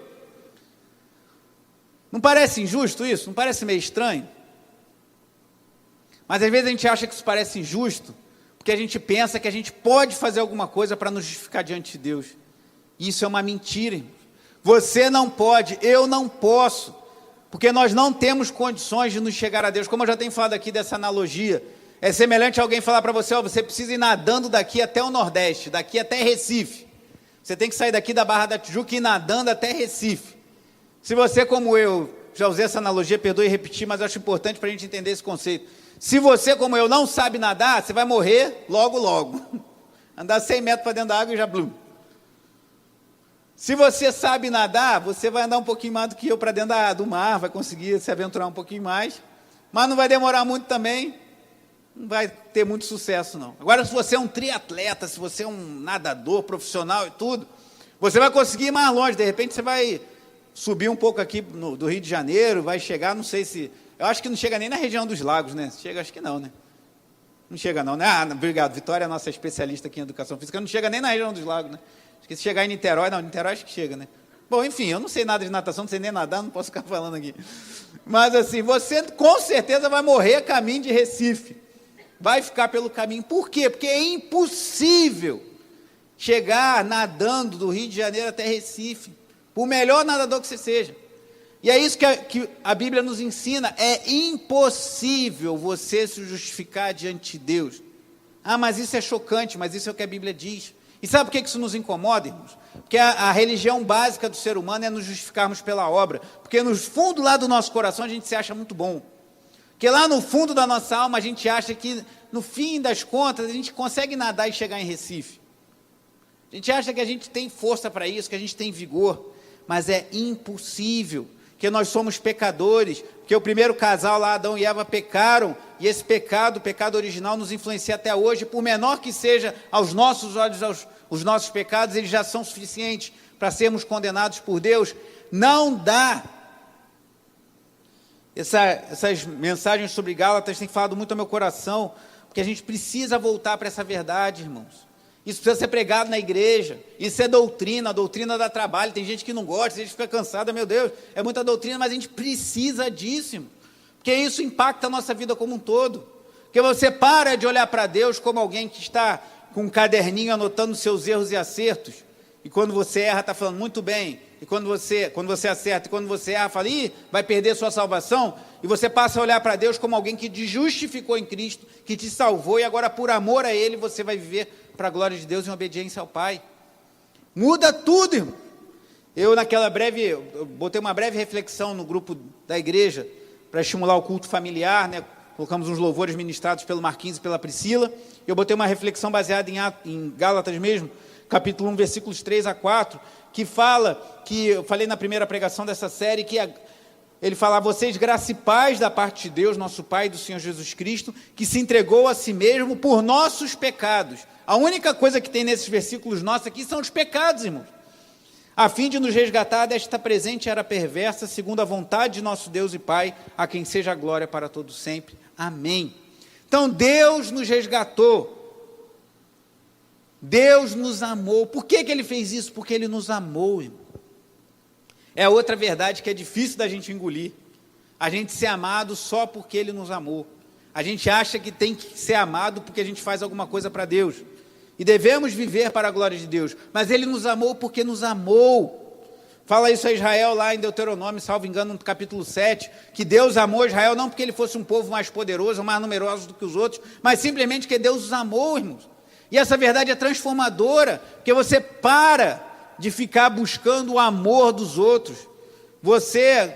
Não parece injusto isso? Não parece meio estranho? Mas às vezes a gente acha que isso parece injusto, porque a gente pensa que a gente pode fazer alguma coisa para nos justificar diante de Deus. Isso é uma mentira, irmãos. Você não pode, eu não posso, porque nós não temos condições de nos chegar a Deus. Como eu já tenho falado aqui dessa analogia, é semelhante a alguém falar para você: ó, você precisa ir nadando daqui até o Nordeste, daqui até Recife. Você tem que sair daqui da Barra da Tijuca e ir nadando até Recife. Se você, como eu, já usei essa analogia, perdoe repetir, mas eu acho importante para a gente entender esse conceito. Se você, como eu, não sabe nadar, você vai morrer logo, logo. Andar 100 metros para dentro da água e já blum. Se você sabe nadar, você vai andar um pouquinho mais do que eu para dentro do mar, vai conseguir se aventurar um pouquinho mais, mas não vai demorar muito também, não vai ter muito sucesso não. Agora, se você é um triatleta, se você é um nadador profissional e tudo, você vai conseguir ir mais longe. De repente você vai subir um pouco aqui do Rio de Janeiro, vai chegar, não sei se... Eu acho que não chega nem na região dos lagos, né? Chega, acho que não, né? Não chega não, né? Ah, obrigado, Vitória é a nossa especialista aqui em educação física, não chega nem na região dos lagos, né? Acho que se chegar em Niterói, não, Niterói acho que chega, né? Bom, enfim, eu não sei nada de natação, não sei nem nadar, não posso ficar falando aqui. Mas assim, você com certeza vai morrer a caminho de Recife. Vai ficar pelo caminho. Por quê? Porque é impossível chegar nadando do Rio de Janeiro até Recife, por melhor nadador que você seja. E é isso que a Bíblia nos ensina: é impossível você se justificar diante de Deus. Ah, mas isso é chocante, mas isso é o que a Bíblia diz. E sabe por que isso nos incomoda, irmãos? Porque a religião básica do ser humano é nos justificarmos pela obra, porque no fundo lá do nosso coração a gente se acha muito bom. Porque lá no fundo da nossa alma a gente acha que, no fim das contas, a gente consegue nadar e chegar em Recife. A gente acha que a gente tem força para isso, que a gente tem vigor, mas é impossível, porque nós somos pecadores, porque o primeiro casal lá, Adão e Eva, pecaram, e esse pecado, o pecado original, nos influencia até hoje. Por menor que seja aos nossos olhos os nossos pecados, eles já são suficientes para sermos condenados por Deus. Não dá. Essas mensagens sobre Gálatas têm falado muito ao meu coração, porque a gente precisa voltar para essa verdade, irmãos. Isso precisa ser pregado na igreja. Isso é doutrina, a doutrina dá trabalho. Tem gente que não gosta, tem gente que fica cansada, meu Deus, é muita doutrina, mas a gente precisa disso, irmão. Porque isso impacta a nossa vida como um todo. Porque você para de olhar para Deus como alguém que está com um caderninho anotando seus erros e acertos, e quando você erra está falando muito bem, e quando você acerta, e quando você erra, fala, ih, vai perder sua salvação, e você passa a olhar para Deus como alguém que te justificou em Cristo, que te salvou, e agora por amor a Ele, você vai viver para a glória de Deus em obediência ao Pai. Muda tudo, irmão. Eu botei uma breve reflexão no grupo da igreja, para estimular o culto familiar, né? Colocamos uns louvores ministrados pelo Marquinhos e pela Priscila, eu botei uma reflexão baseada em Gálatas mesmo, capítulo 1, versículos 3 a 4, que fala, que eu falei na primeira pregação dessa série, que ele fala, vocês graça e paz da parte de Deus, nosso Pai e do Senhor Jesus Cristo, que se entregou a si mesmo por nossos pecados. A única coisa que tem nesses versículos nossos aqui são os pecados, irmãos. A fim de nos resgatar desta presente era perversa, segundo a vontade de nosso Deus e Pai, a quem seja a glória para todos sempre. Amém. Então, Deus nos resgatou. Deus nos amou. Por que Ele fez isso? Porque Ele nos amou, irmão. É outra verdade que é difícil da gente engolir. A gente ser amado só porque Ele nos amou. A gente acha que tem que ser amado porque a gente faz alguma coisa para Deus. E devemos viver para a glória de Deus. Mas Ele nos amou porque nos amou. Fala isso a Israel lá em Deuteronômio, salvo engano, no capítulo 7, que Deus amou Israel não porque ele fosse um povo mais poderoso, mais numeroso do que os outros, mas simplesmente porque Deus os amou, irmãos. E essa verdade é transformadora, porque você para de ficar buscando o amor dos outros.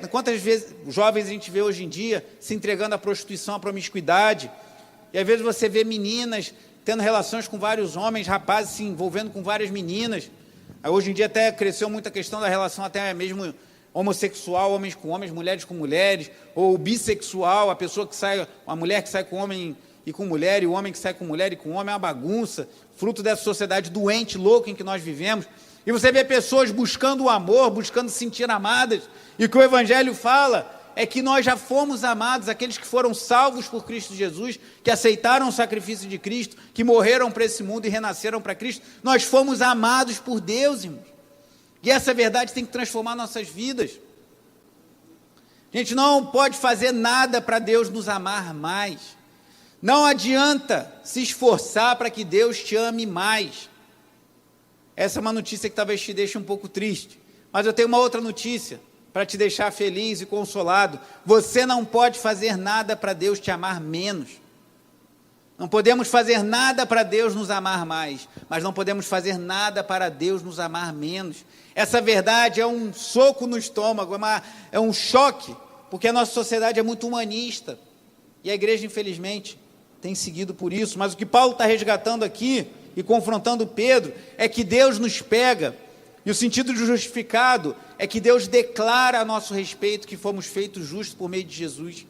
Quantas vezes jovens a gente vê hoje em dia se entregando à prostituição, à promiscuidade, e às vezes você vê meninas tendo relações com vários homens, rapazes se envolvendo com várias meninas. Hoje em dia até cresceu muito a questão da relação até mesmo homossexual, homens com homens, mulheres com mulheres, ou bissexual, a mulher que sai com homem e com mulher, e o homem que sai com mulher e com homem, é uma bagunça, fruto dessa sociedade doente, louca em que nós vivemos. E você vê pessoas buscando o amor, buscando se sentir amadas, e o que o Evangelho fala é que nós já fomos amados, aqueles que foram salvos por Cristo Jesus, que aceitaram o sacrifício de Cristo, que morreram para esse mundo e renasceram para Cristo, nós fomos amados por Deus, irmãos. E essa verdade tem que transformar nossas vidas. A gente não pode fazer nada para Deus nos amar mais. Não adianta se esforçar para que Deus te ame mais. Essa é uma notícia que talvez te deixe um pouco triste, mas eu tenho uma outra notícia para te deixar feliz e consolado. Você não pode fazer nada para Deus te amar menos. Não podemos fazer nada para Deus nos amar mais, mas não podemos fazer nada para Deus nos amar menos. Essa verdade é um soco no estômago, é um choque, porque a nossa sociedade é muito humanista, e a igreja, infelizmente, tem seguido por isso. Mas o que Paulo está resgatando aqui, e confrontando Pedro, é que Deus nos pega, e o sentido de justificado é que Deus declara a nosso respeito que fomos feitos justos por meio de Jesus.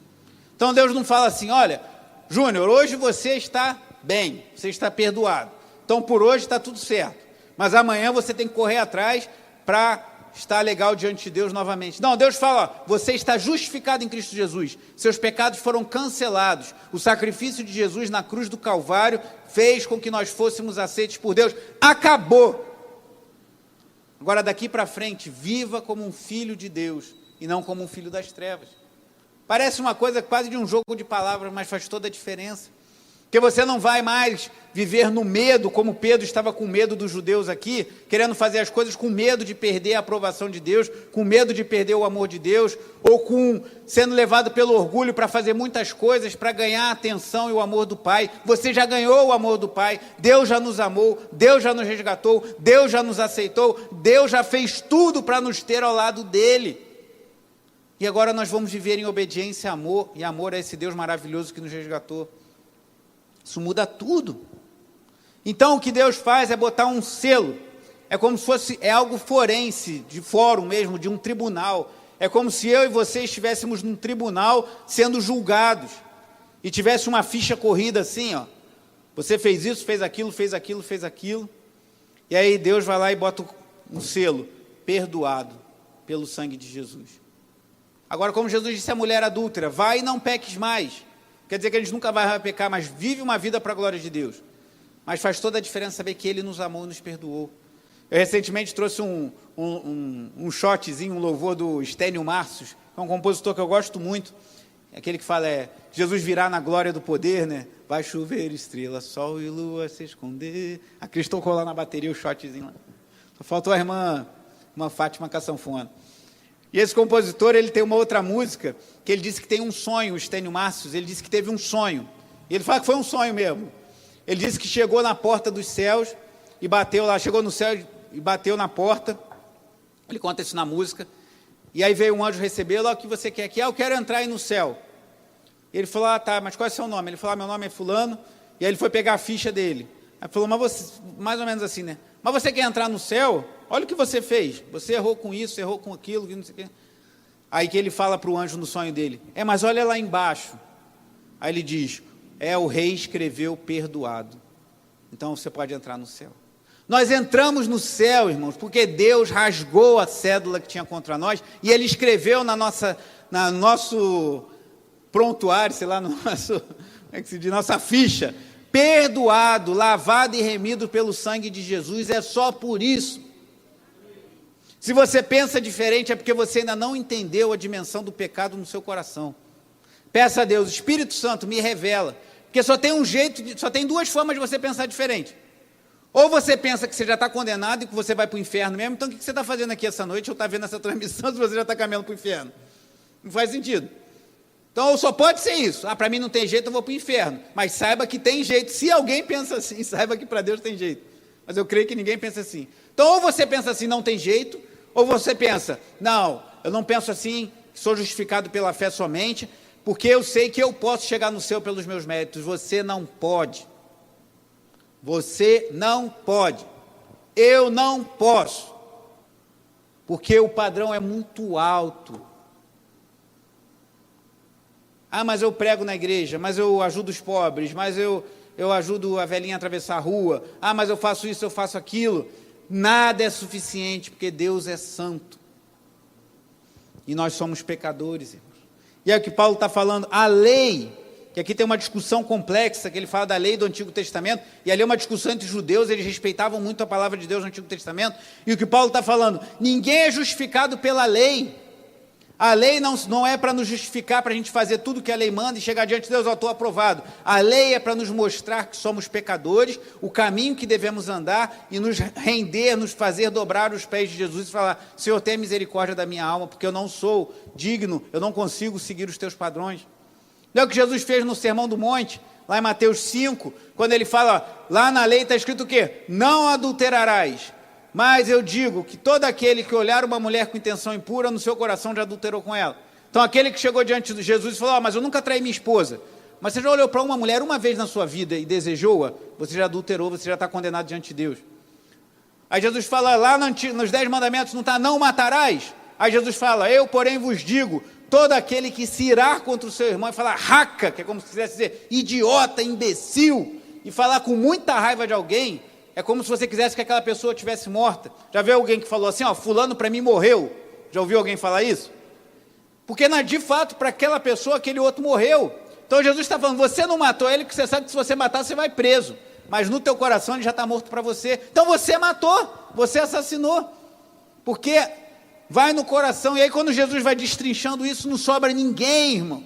Então Deus não fala assim, olha, Júnior, hoje você está bem, você está perdoado, então por hoje está tudo certo, mas amanhã você tem que correr atrás para estar legal diante de Deus novamente. Não, Deus fala, ó, você está justificado em Cristo Jesus, seus pecados foram cancelados, o sacrifício de Jesus na cruz do Calvário fez com que nós fôssemos aceitos por Deus, acabou. Agora daqui para frente, viva como um filho de Deus e não como um filho das trevas. Parece uma coisa quase de um jogo de palavras, mas faz toda a diferença. Porque você não vai mais viver no medo, como Pedro estava com medo dos judeus aqui, querendo fazer as coisas com medo de perder a aprovação de Deus, com medo de perder o amor de Deus, ou sendo levado pelo orgulho para fazer muitas coisas, para ganhar a atenção e o amor do Pai. Você já ganhou o amor do Pai, Deus já nos amou, Deus já nos resgatou, Deus já nos aceitou, Deus já fez tudo para nos ter ao lado dEle. E agora nós vamos viver em obediência e amor a esse Deus maravilhoso que nos resgatou. Isso muda tudo. Então o que Deus faz é botar um selo, é como se fosse, é algo forense, de fórum mesmo, de um tribunal, é como se eu e você estivéssemos num tribunal sendo julgados, e tivesse uma ficha corrida assim, ó, você fez isso, fez aquilo, fez aquilo, fez aquilo, e aí Deus vai lá e bota um selo, perdoado pelo sangue de Jesus. Agora, como Jesus disse à mulher adúltera, vai e não peques mais. Quer dizer que a gente nunca vai pecar, mas vive uma vida para a glória de Deus. mas faz toda a diferença saber que Ele nos amou e nos perdoou. Eu recentemente trouxe um shotzinho, um louvor do Estênio Marcius, que é um compositor que eu gosto muito, aquele que fala, Jesus virá na glória do poder, né? Vai chover estrela, sol e lua se esconder. A Cris tocou lá na bateria o shotzinho lá. Só faltou a irmã Fátima com a sanfona. E esse compositor, ele tem uma outra música, que ele disse que tem um sonho, o Estênio Marcius, ele disse que teve um sonho. E ele fala que foi um sonho mesmo. Ele disse que chegou na porta dos céus e bateu lá, chegou no céu e bateu na porta. Ele conta isso na música. E aí veio um anjo recebê-lo, o que você quer aqui? Eu quero entrar aí no céu. Ele falou, tá, mas qual é o seu nome? Ele falou, meu nome é fulano. E aí ele foi pegar a ficha dele. Aí falou, mas você, mais ou menos assim, né? Mas você quer entrar no céu? Olha o que você fez. Você errou com isso, errou com aquilo, não sei o quê. Aí que ele fala para o anjo no sonho dele, mas olha lá embaixo. Aí ele diz, o rei escreveu perdoado. Então você pode entrar no céu. Nós entramos no céu, irmãos, porque Deus rasgou a cédula que tinha contra nós e Ele escreveu na nosso prontuário, sei lá, no nosso, como é que se diz, nossa ficha, perdoado, lavado e remido pelo sangue de Jesus, é só por isso. Se você pensa diferente, é porque você ainda não entendeu a dimensão do pecado no seu coração. Peça a Deus, Espírito Santo, me revela, porque só tem duas formas de você pensar diferente. Ou você pensa que você já está condenado e que você vai para o inferno mesmo, então o que você está fazendo aqui essa noite, ou está vendo essa transmissão, se você já está caminhando para o inferno? Não faz sentido. Então, só pode ser isso. Para mim não tem jeito, eu vou para o inferno. Mas saiba que tem jeito. Se alguém pensa assim, saiba que para Deus tem jeito. Mas eu creio que ninguém pensa assim. Então, ou você pensa assim, não tem jeito, ou você pensa, não, eu não penso assim, sou justificado pela fé somente, porque eu sei que eu posso chegar no céu pelos meus méritos. Você não pode. Você não pode. Eu não posso. Porque o padrão é muito alto. Mas eu prego na igreja, mas eu ajudo os pobres, mas eu ajudo a velhinha a atravessar a rua. Mas eu faço isso, eu faço aquilo. Nada é suficiente, porque Deus é santo. E nós somos pecadores, irmãos. E é o que Paulo está falando, a lei, que aqui tem uma discussão complexa, que ele fala da lei do Antigo Testamento, e ali é uma discussão entre judeus, eles respeitavam muito a palavra de Deus no Antigo Testamento, e o que Paulo está falando, ninguém é justificado pela lei. A lei não é para nos justificar, para a gente fazer tudo que a lei manda e chegar diante de Deus, estou aprovado. A lei é para nos mostrar que somos pecadores, o caminho que devemos andar e nos render, nos fazer dobrar os pés de Jesus e falar, Senhor, tenha misericórdia da minha alma, porque eu não sou digno, eu não consigo seguir os teus padrões. Não é o que Jesus fez no Sermão do Monte, lá em Mateus 5, quando ele fala, lá na lei está escrito o quê? Não adulterarás. Mas eu digo que todo aquele que olhar uma mulher com intenção impura, no seu coração já adulterou com ela. Então aquele que chegou diante de Jesus e falou, mas eu nunca traí minha esposa. Mas você já olhou para uma mulher uma vez na sua vida e desejou-a, você já adulterou, você já está condenado diante de Deus. Aí Jesus fala, lá nos 10 mandamentos não está, não matarás. Aí Jesus fala, eu porém vos digo, todo aquele que se irar contra o seu irmão e falar raca, que é como se quisesse dizer idiota, imbecil, e falar com muita raiva de alguém, é como se você quisesse que aquela pessoa tivesse morta. Já viu alguém que falou assim, fulano para mim morreu? Já ouviu alguém falar isso? Porque de fato para aquela pessoa aquele outro morreu. Então Jesus está falando, você não matou ele, porque você sabe que se você matar você vai preso. Mas no teu coração ele já está morto para você. Então você matou, você assassinou. Porque vai no coração, e aí quando Jesus vai destrinchando isso, não sobra ninguém, irmão.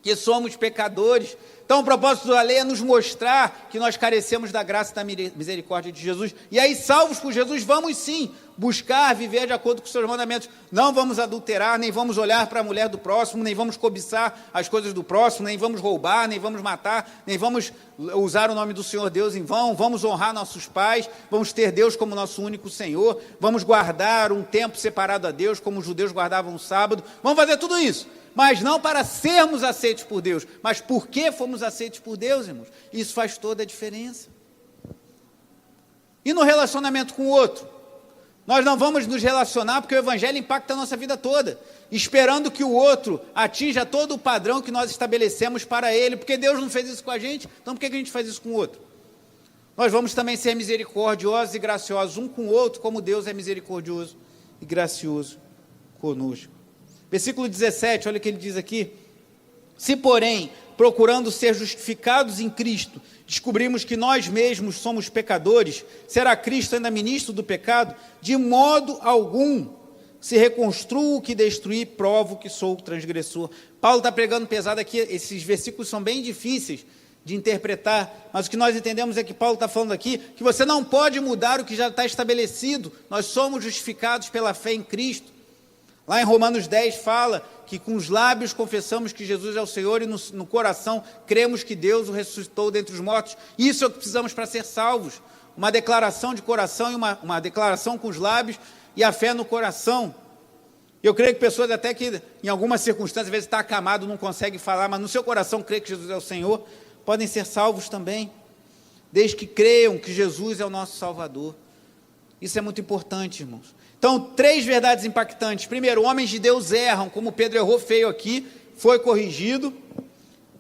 Que somos pecadores. Então o propósito da lei é nos mostrar que nós carecemos da graça e da misericórdia de Jesus. E aí, salvos por Jesus, vamos sim buscar viver de acordo com os seus mandamentos. Não vamos adulterar, nem vamos olhar para a mulher do próximo, nem vamos cobiçar as coisas do próximo, nem vamos roubar, nem vamos matar, nem vamos usar o nome do Senhor Deus em vão, vamos honrar nossos pais, vamos ter Deus como nosso único Senhor, vamos guardar um tempo separado a Deus, como os judeus guardavam o sábado, vamos fazer tudo isso. Mas não para sermos aceitos por Deus, mas porque fomos aceitos por Deus, irmãos. Isso faz toda a diferença. E no relacionamento com o outro? Nós não vamos nos relacionar porque o Evangelho impacta a nossa vida toda, esperando que o outro atinja todo o padrão que nós estabelecemos para ele, porque Deus não fez isso com a gente, então por que a gente faz isso com o outro? Nós vamos também ser misericordiosos e graciosos um com o outro, como Deus é misericordioso e gracioso conosco. Versículo 17, olha o que ele diz aqui. Se, porém, procurando ser justificados em Cristo, descobrimos que nós mesmos somos pecadores, será Cristo ainda ministro do pecado? De modo algum. Se reconstruo o que destruí, provo que sou transgressor. Paulo está pregando pesado aqui, esses versículos são bem difíceis de interpretar, mas o que nós entendemos é que Paulo está falando aqui, que você não pode mudar o que já está estabelecido, nós somos justificados pela fé em Cristo. Lá em Romanos 10 fala que com os lábios confessamos que Jesus é o Senhor e no coração cremos que Deus o ressuscitou dentre os mortos. Isso é o que precisamos para ser salvos, uma declaração de coração e uma declaração com os lábios e a fé no coração. Eu creio que pessoas até que em algumas circunstâncias, às vezes está acamado, não consegue falar, mas no seu coração crê que Jesus é o Senhor, podem ser salvos também, desde que creiam que Jesus é o nosso Salvador. Isso é muito importante, irmãos. Então, 3 verdades impactantes. Primeiro, homens de Deus erram, como Pedro errou feio aqui, foi corrigido,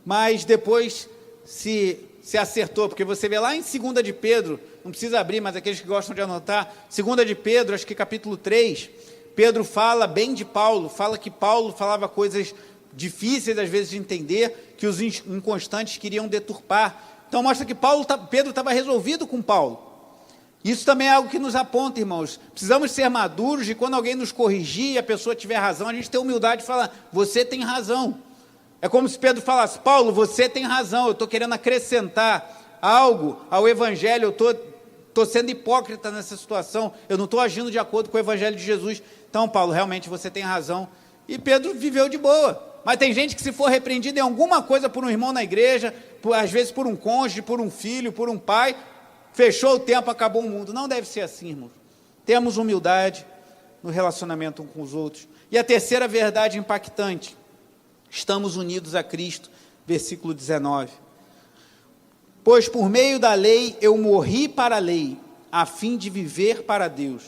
mas depois se acertou, porque você vê lá em 2 de Pedro, não precisa abrir, mas aqueles que gostam de anotar, 2 de Pedro, acho que capítulo 3, Pedro fala bem de Paulo, fala que Paulo falava coisas difíceis às vezes de entender, que os inconstantes queriam deturpar. Então mostra que Pedro estava resolvido com Paulo. Isso também é algo que nos aponta, irmãos. Precisamos ser maduros e quando alguém nos corrigir e a pessoa tiver razão, a gente tem humildade de falar, você tem razão. É como se Pedro falasse, Paulo, você tem razão, eu estou querendo acrescentar algo ao Evangelho, eu estou sendo hipócrita nessa situação, eu não estou agindo de acordo com o Evangelho de Jesus. Então, Paulo, realmente você tem razão. E Pedro viveu de boa. Mas tem gente que se for repreendido em alguma coisa por um irmão na igreja, às vezes por um cônjuge, por um filho, por um pai, fechou o tempo, acabou o mundo. Não deve ser assim, irmãos. Temos humildade no relacionamento uns com os outros. E a terceira verdade impactante, estamos unidos a Cristo, versículo 19. Pois por meio da lei eu morri para a lei, a fim de viver para Deus.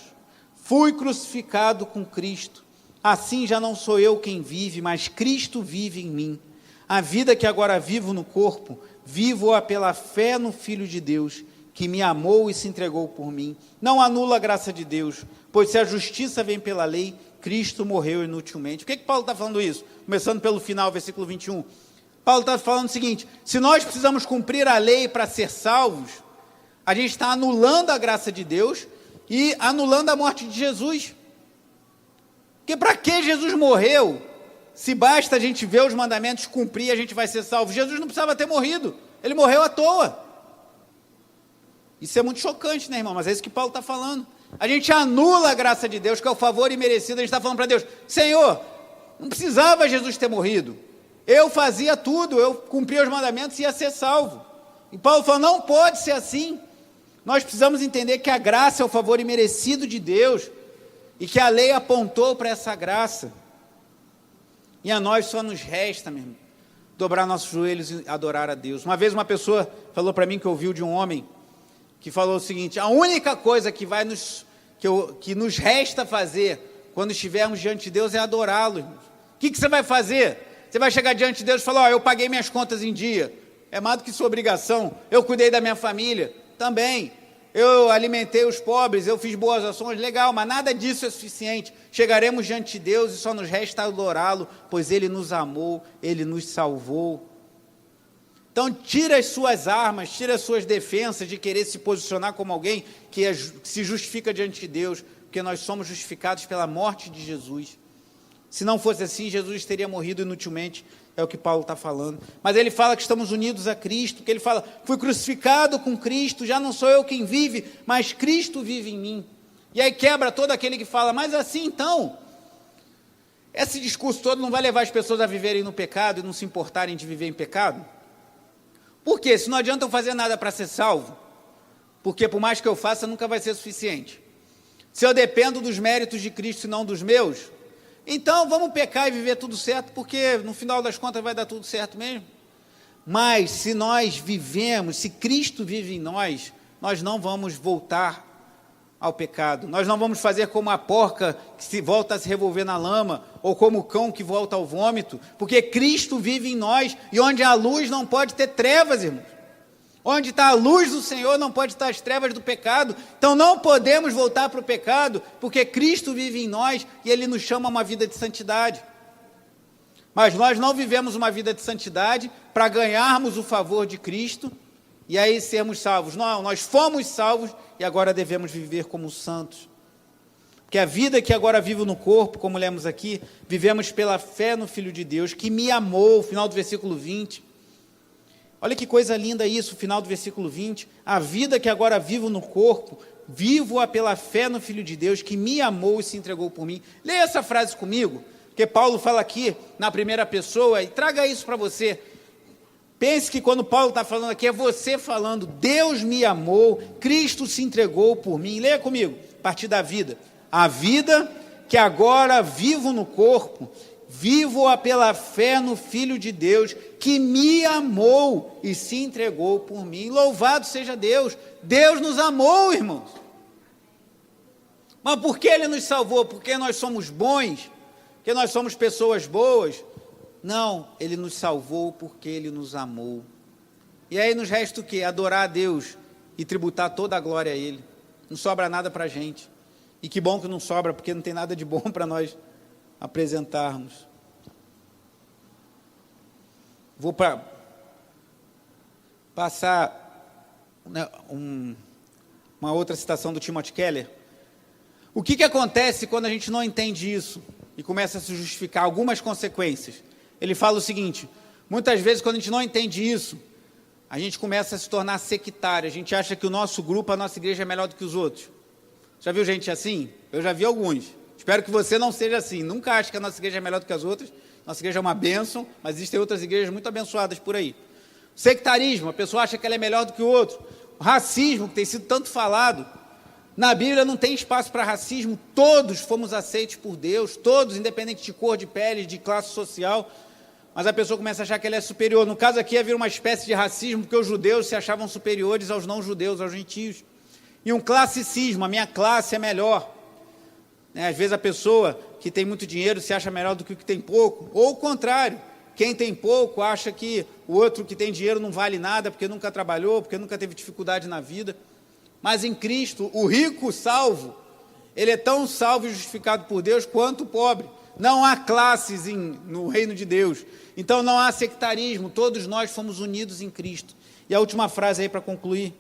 Fui crucificado com Cristo. Assim já não sou eu quem vive, mas Cristo vive em mim. A vida que agora vivo no corpo, vivo-a pela fé no Filho de Deus, que me amou e se entregou por mim. Não anula a graça de Deus, pois se a justiça vem pela lei, Cristo morreu inutilmente. Por que Paulo está falando isso? Começando pelo final, versículo 21. Paulo está falando o seguinte, se nós precisamos cumprir a lei para ser salvos, a gente está anulando a graça de Deus e anulando a morte de Jesus. Porque para que Jesus morreu? Se basta a gente ver os mandamentos, cumprir, a gente vai ser salvo. Jesus não precisava ter morrido, ele morreu à toa. Isso é muito chocante, né, irmão? Mas é isso que Paulo está falando. A gente anula a graça de Deus, que é o favor imerecido. A gente está falando para Deus, Senhor, não precisava Jesus ter morrido. Eu fazia tudo, eu cumpria os mandamentos e ia ser salvo. E Paulo falou, não pode ser assim. Nós precisamos entender que a graça é o favor imerecido de Deus e que a lei apontou para essa graça. E a nós só nos resta, meu irmão, dobrar nossos joelhos e adorar a Deus. Uma vez uma pessoa falou para mim que ouviu de um homem que falou o seguinte, a única coisa que nos resta fazer quando estivermos diante de Deus é adorá-lo. O que você vai fazer? Você vai chegar diante de Deus e falar, eu paguei minhas contas em dia. É mais do que sua obrigação. Eu cuidei da minha família. Também. Eu alimentei os pobres, eu fiz boas ações, legal, mas nada disso é suficiente. Chegaremos diante de Deus e só nos resta adorá-lo, pois Ele nos amou, Ele nos salvou. Então, tira as suas armas, tira as suas defensas de querer se posicionar como alguém que se justifica diante de Deus, porque nós somos justificados pela morte de Jesus. Se não fosse assim, Jesus teria morrido inutilmente, é o que Paulo está falando. Mas ele fala que estamos unidos a Cristo, que ele fala, fui crucificado com Cristo, já não sou eu quem vive, mas Cristo vive em mim. E aí quebra todo aquele que fala, mas assim então, esse discurso todo não vai levar as pessoas a viverem no pecado e não se importarem de viver em pecado? Por quê? Se não adianta eu fazer nada para ser salvo, porque por mais que eu faça, nunca vai ser suficiente. Se eu dependo dos méritos de Cristo e não dos meus, então vamos pecar e viver tudo certo, porque no final das contas vai dar tudo certo mesmo. Mas se nós vivemos, se Cristo vive em nós, nós não vamos voltar ao pecado. Nós não vamos fazer como a porca que se volta a se revolver na lama, ou como o cão que volta ao vômito, porque Cristo vive em nós, e onde há luz não pode ter trevas, irmãos. Onde está a luz do Senhor, não pode estar as trevas do pecado. Então não podemos voltar para o pecado, porque Cristo vive em nós, e Ele nos chama a uma vida de santidade. Mas nós não vivemos uma vida de santidade para ganharmos o favor de Cristo e aí sermos salvos. Não, nós fomos salvos e agora devemos viver como santos. Porque a vida que agora vivo no corpo, como lemos aqui, vivemos pela fé no Filho de Deus, que me amou, final do versículo 20. Olha que coisa linda isso, final do versículo 20. A vida que agora vivo no corpo, vivo-a pela fé no Filho de Deus, que me amou e se entregou por mim. Leia essa frase comigo, porque Paulo fala aqui na primeira pessoa, e traga isso para você. Pense que quando Paulo está falando aqui, é você falando, Deus me amou, Cristo se entregou por mim. Leia comigo, a partir da vida. A vida que agora vivo no corpo, vivo-a pela fé no Filho de Deus, que me amou e se entregou por mim. Louvado seja Deus. Deus nos amou, irmãos. Mas por que Ele nos salvou? Porque nós somos bons? Porque nós somos pessoas boas? Não, Ele nos salvou porque Ele nos amou. E aí nos resta o quê? Adorar a Deus e tributar toda a glória a Ele. Não sobra nada para a gente. E que bom que não sobra, porque não tem nada de bom para nós apresentarmos. Vou passar uma outra citação do Timothy Keller. O que acontece quando a gente não entende isso e começa a se justificar algumas consequências? Ele fala o seguinte: muitas vezes quando a gente não entende isso, a gente começa a se tornar sectário, a gente acha que o nosso grupo, a nossa igreja é melhor do que os outros. Já viu gente assim? Eu já vi alguns. Espero que você não seja assim. Nunca ache que a nossa igreja é melhor do que as outras. Nossa igreja é uma bênção, mas existem outras igrejas muito abençoadas por aí. Sectarismo, a pessoa acha que ela é melhor do que o outro. O racismo, que tem sido tanto falado. Na Bíblia não tem espaço para racismo. Todos fomos aceitos por Deus, todos, independente de cor de pele, de classe social. Mas a pessoa começa a achar que ela é superior. No caso aqui, havia uma espécie de racismo, porque os judeus se achavam superiores aos não-judeus, aos gentios. E um classicismo, a minha classe é melhor. Às vezes a pessoa que tem muito dinheiro se acha melhor do que o que tem pouco. Ou o contrário, quem tem pouco acha que o outro que tem dinheiro não vale nada, porque nunca trabalhou, porque nunca teve dificuldade na vida. Mas em Cristo, o rico salvo, ele é tão salvo e justificado por Deus quanto o pobre. Não há classes no reino de Deus. Então não há sectarismo, todos nós fomos unidos em Cristo. E a última frase aí para concluir.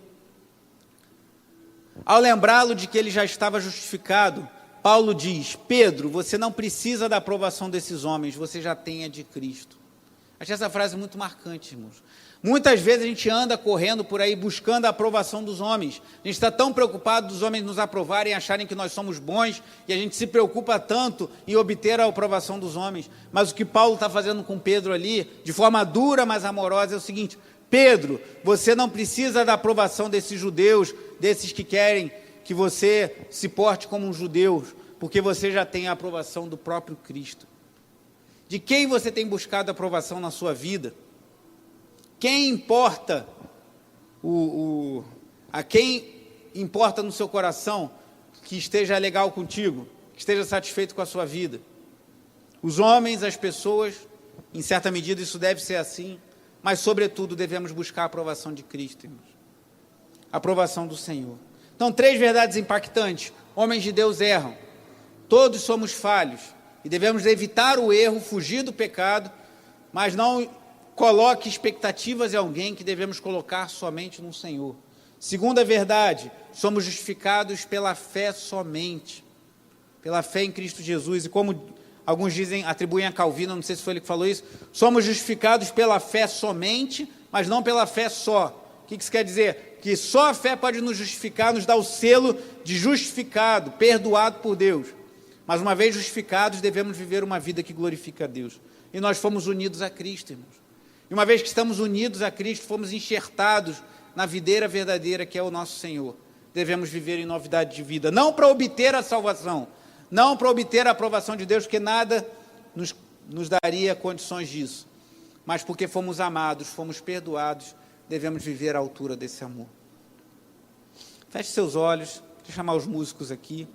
Ao lembrá-lo de que ele já estava justificado, Paulo diz: Pedro, você não precisa da aprovação desses homens, você já tem a de Cristo. Achei essa frase muito marcante, irmãos. Muitas vezes a gente anda correndo por aí buscando a aprovação dos homens. A gente está tão preocupado dos homens nos aprovarem, acharem que nós somos bons, e a gente se preocupa tanto em obter a aprovação dos homens. Mas o que Paulo está fazendo com Pedro ali, de forma dura, mas amorosa, é o seguinte: Pedro, você não precisa da aprovação desses judeus, desses que querem que você se porte como um judeu, porque você já tem a aprovação do próprio Cristo. De quem você tem buscado a aprovação na sua vida? Quem importa, a quem importa no seu coração que esteja legal contigo, que esteja satisfeito com a sua vida? Os homens, as pessoas, em certa medida isso deve ser assim, mas sobretudo devemos buscar a aprovação de Cristo, irmãos. A aprovação do Senhor. Então, 3 verdades impactantes. Homens de Deus erram. Todos somos falhos e devemos evitar o erro, fugir do pecado, mas não coloque expectativas em alguém, que devemos colocar somente no Senhor. Segunda verdade, somos justificados pela fé somente, pela fé em Cristo Jesus. E como alguns dizem, atribuem a Calvino, não sei se foi ele que falou isso, somos justificados pela fé somente, mas não pela fé só. O que isso quer dizer? Que só a fé pode nos justificar, nos dar o selo de justificado, perdoado por Deus. Mas uma vez justificados, devemos viver uma vida que glorifica a Deus. E nós fomos unidos a Cristo, irmãos. E uma vez que estamos unidos a Cristo, fomos enxertados na videira verdadeira que é o nosso Senhor. Devemos viver em novidade de vida, não para obter a salvação, não para obter a aprovação de Deus, porque nada nos daria condições disso, mas porque fomos amados, fomos perdoados, devemos viver à altura desse amor. Feche seus olhos, deixa eu chamar os músicos aqui.